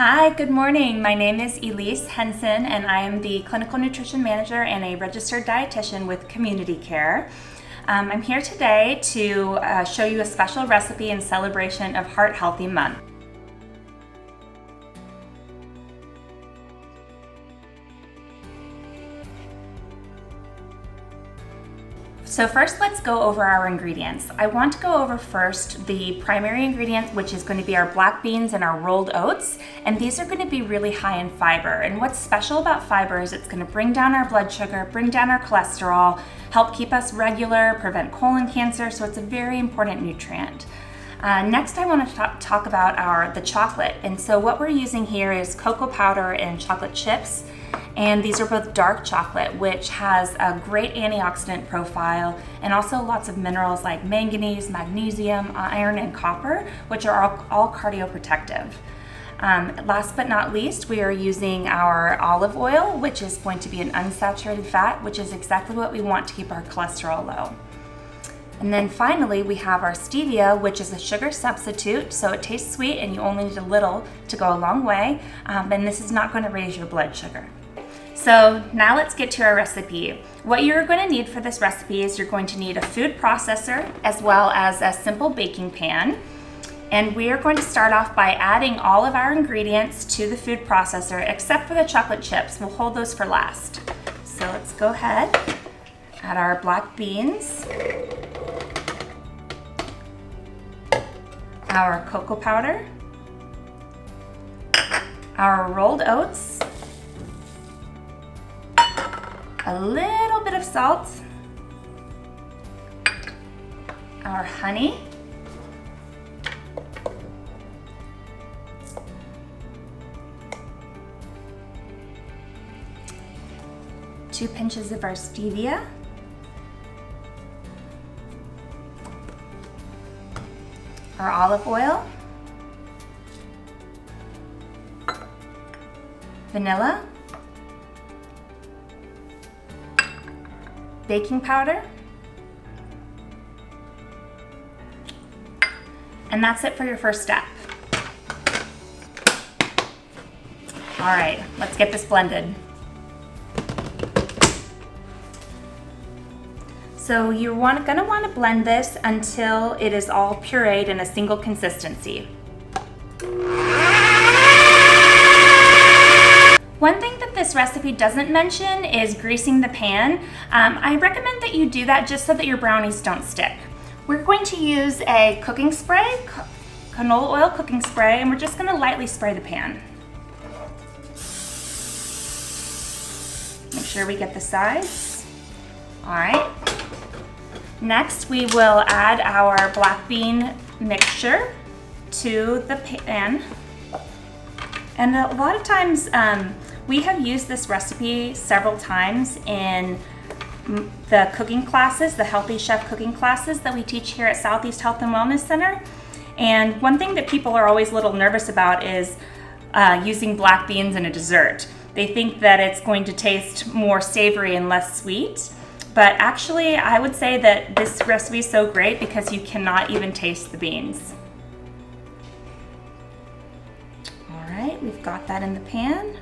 Hi, good morning. My name is Elise Henson, and I am the Clinical Nutrition Manager and a registered dietitian with Community Care. I'm here today to show you a special recipe in celebration of Heart Healthy Month. So first, let's go over our ingredients. I want to go over first the primary ingredient, which is going to be our black beans and our rolled oats. And these are going to be really high in fiber. And what's special about fiber is it's going to bring down our blood sugar, bring down our cholesterol, help keep us regular, prevent colon cancer. So it's a very important nutrient. Next, I want to talk about the chocolate. And so what we're using here is cocoa powder and chocolate chips. And these are both dark chocolate, which has a great antioxidant profile and also lots of minerals like manganese, magnesium, iron, and copper, which are all cardioprotective. Last but not least, we are using our olive oil, which is going to be an unsaturated fat, which is exactly what we want to keep our cholesterol low. And then finally, we have our stevia, which is a sugar substitute, so it tastes sweet and you only need a little to go a long way, and this is not going to raise your blood sugar. So now let's get to our recipe. What you're going to need for this recipe is you're going to need a food processor as well as a simple baking pan. And we are going to start off by adding all of our ingredients to the food processor except for the chocolate chips. We'll hold those for last. So let's go ahead, add our black beans, our cocoa powder, our rolled oats, a little bit of salt, our honey, two pinches of our stevia, our olive oil, vanilla, baking powder, and that's it for your first step. All right, let's get this blended. So you're gonna want to blend this until it is all pureed in a single consistency. One thing that this recipe doesn't mention is greasing the pan. I recommend that you do that just so that your brownies don't stick. We're going to use a cooking spray, canola oil cooking spray, and we're just going to lightly spray the pan. Make sure we get the sides. All right. Next, we will add our black bean mixture to the pan. And a lot of times, we have used this recipe several times in the cooking classes, the Healthy Chef cooking classes that we teach here at Southeast Health and Wellness Center. And one thing that people are always a little nervous about is using black beans in a dessert. They think that it's going to taste more savory and less sweet. But actually, I would say that this recipe is so great because you cannot even taste the beans. All right, we've got that in the pan.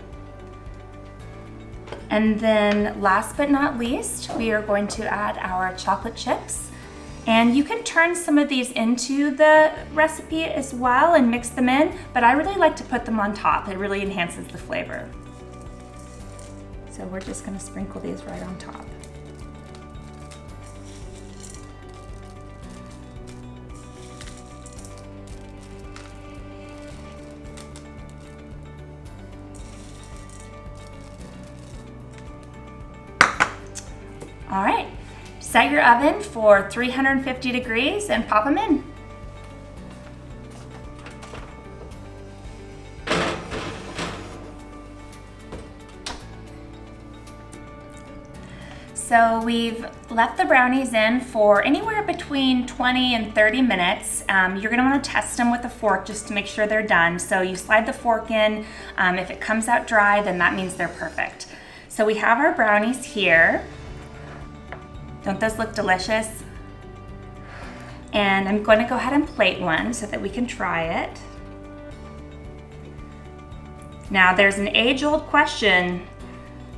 And then last but not least, we are going to add our chocolate chips. And you can turn some of these into the recipe as well and mix them in, but I really like to put them on top. It really enhances the flavor. So we're just gonna sprinkle these right on top. All right, set your oven for 350 degrees and pop them in. So we've left the brownies in for anywhere between 20 and 30 minutes. You're gonna wanna test them with a fork just to make sure they're done. So you slide the fork in. If it comes out dry, then that means they're perfect. So we have our brownies here. Don't those look delicious? And I'm going to go ahead and plate one so that we can try it. Now there's an age-old question,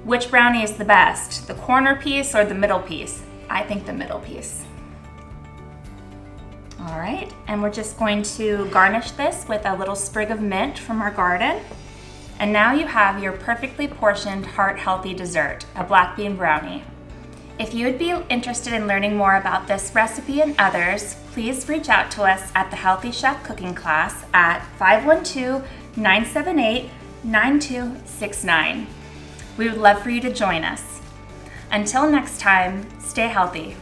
which brownie is the best, the corner piece or the middle piece? I think the middle piece. All right, and we're just going to garnish this with a little sprig of mint from our garden. And now you have your perfectly portioned, heart-healthy dessert, a black bean brownie. If you would be interested in learning more about this recipe and others, please reach out to us at the Healthy Chef Cooking Class at 512-978-9269. We would love for you to join us. Until next time, stay healthy.